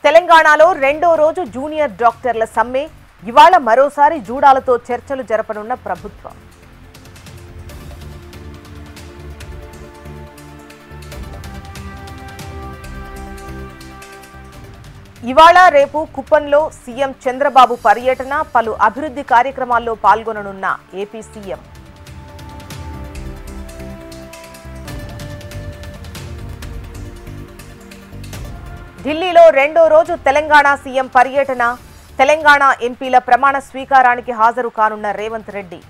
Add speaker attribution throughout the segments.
Speaker 1: తెలంగాణలో రెండో రోజు జూనియర్ డాక్టర్ల సమ్మె. ఇవాళ మరోసారి జూడాలతో చర్చలు జరపనున్న ప్రభుత్వం. ఇవాళ రేపు కుప్పంలో సీఎం చంద్రబాబు పర్యటన, పలు అభివృద్ధి కార్యక్రమాల్లో పాల్గొననున్న ఏపీ సీఎం. ఢిల్లీలో రెండో రోజు తెలంగాణ సీఎం పర్యటన. తెలంగాణ ఎంపీల ప్రమాణ స్వీకారానికి హాజరు కానున్న రేవంత్ రెడ్డి.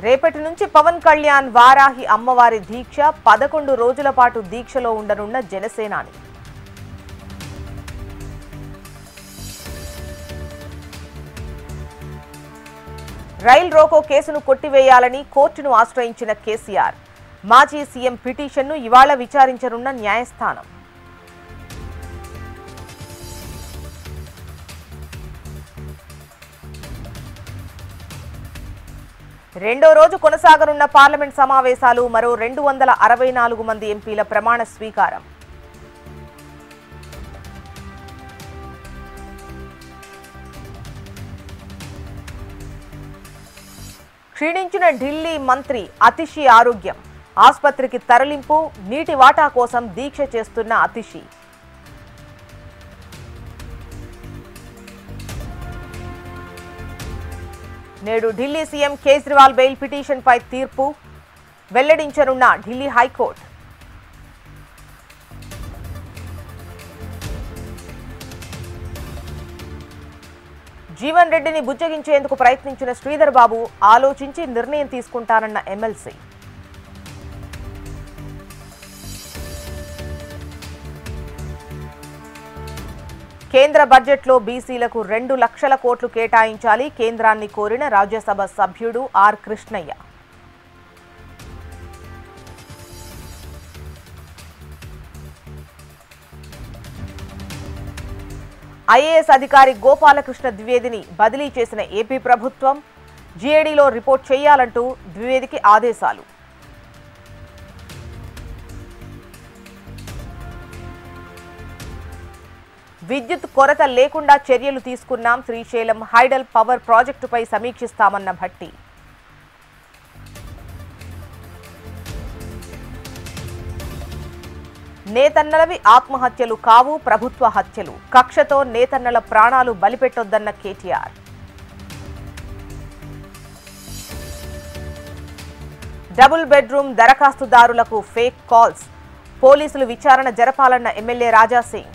Speaker 1: రేపటి నుంచి పవన్ కళ్యాణ్ వారాహి అమ్మవారి దీక్ష. 11 రోజుల పాటు దీక్షలో ఉండనున్న జనసేనాని. రైల్ రోకో కేసును కొట్టివేయాలని కోర్టును ఆశ్రయించిన కేసీఆర్. మాజీ సీఎం పిటిషన్ను ఇవాళ విచారించనున్న న్యాయస్థానం. రెండో రోజు కొనసాగనున్న పార్లమెంట్ సమావేశాలు. మరో 264 మంది ఎంపీల ప్రమాణ స్వీకారం. క్షీణించిన ఢిల్లీ మంత్రి అతిషి ఆరోగ్యం. ఆసుపత్రికి తరలింపు. నీటి వాటా కోసం దీక్ష చేస్తున్న అతిషి. నేడు ఢిల్లీ సీఎం కేజ్రీవాల్ బెయిల్ పిటిషన్పై తీర్పు వెల్లడించనున్న ఢిల్లీ హైకోర్టు. జీవన్ రెడ్డిని బుజ్జగించేందుకు ప్రయత్నించిన శ్రీధర్ బాబు ఆలోచించి నిర్ణయం తీసుకుంటానన్న ఎమ్మెల్సీ. కేంద్ర బడ్జెట్లో బీసీలకు 2 లక్షల కోట్లు కేటాయించాలి. కేంద్రాన్ని కోరిన రాజ్యసభ సభ్యుడు ఆర్ కృష్ణయ్య. ఐఏఎస్ అధికారి గోపాలకృష్ణ ద్వివేదిని బదిలీ చేసిన ఏపీ ప్రభుత్వం. జీఏడీలో రిపోర్ట్ చేయాలంటూ ద్వివేదికి ఆదేశాలు. విద్యుత్ కొరత లేకుండా చర్యలు తీసుకున్నాం. శ్రీశైలం హైడల్ పవర్ ప్రాజెక్టుపై సమీక్షిస్తామన్న భట్టి. నేతన్నలవి ఆత్మహత్యలు కావు, ప్రభుత్వ హత్యలు. కక్షతో నేతన్నల ప్రాణాలు బలిపెట్టొద్దన్న కేటీఆర్. డబుల్ బెడ్రూమ్ దరఖాస్తుదారులకు ఫేక్ కాల్స్. పోలీసులు విచారణ జరపాలన్న ఎమ్మెల్యే రాజాసింగ్.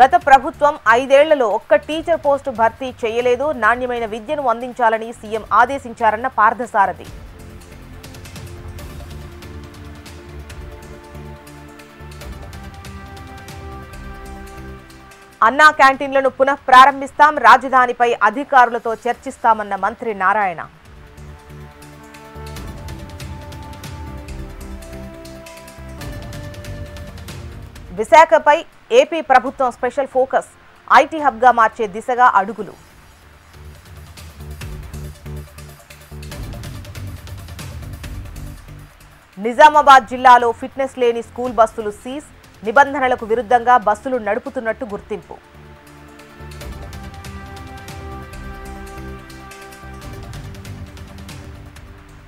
Speaker 1: గత ప్రభుత్వం 5 ఏళ్లలో ఒక్క టీచర్ పోస్టు భర్తీ చేయలేదు. నాణ్యమైన విద్యను అందించాలని సీఎం ఆదేశించారన్న పార్థసారథి. అన్నా క్యాంటీన్లను పునః ప్రారంభిస్తాం. రాజధానిపై అధికారులతో చర్చిస్తామన్న మంత్రి నారాయణ. విశాఖపై ఏపీ ప్రభుత్వం స్పెషల్ ఫోకస్. ఐటీ హబ్గా మార్చే దిశగా అడుగులు. నిజామాబాద్ జిల్లాలో ఫిట్నెస్ లేని స్కూల్ బస్సులు సీజ్. నిబంధనలకు విరుద్ధంగా బస్సులు నడుపుతున్నట్టు గుర్తింపు.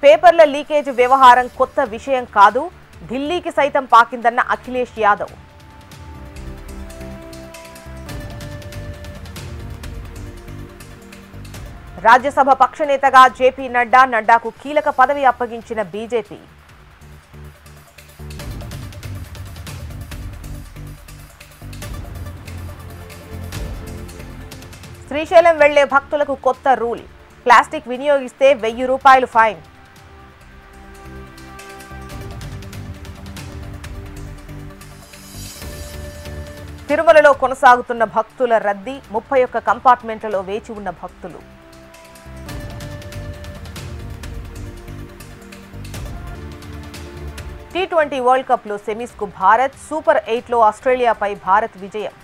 Speaker 1: పేపర్ల లీకేజ్ వ్యవహారం కొత్త విషయం కాదు. ఢిల్లీకి సైతం పాకిందన్న అఖిలేష్ యాదవ్. రాజ్యసభ పక్షనేతగా జేపీ నడ్డా. నడ్డాకు కీలక పదవి అప్పగించిన బీజేపీ. శ్రీశైలం వెళ్లే భక్తులకు కొత్త రూల్. ప్లాస్టిక్ వినియోగిస్తే ₹1000 ఫైన్. తిరుమలలో కొనసాగుతున్న భక్తుల రద్దీ. 31 కంపార్ట్మెంట్లలో వేచి ఉన్న భక్తులు. T20 వరల్డ్ కప్ లో సెమీస్ కు భారత్. సూపర్ 8 లో ఆస్ట్రేలియాపై భారత్ విజయం.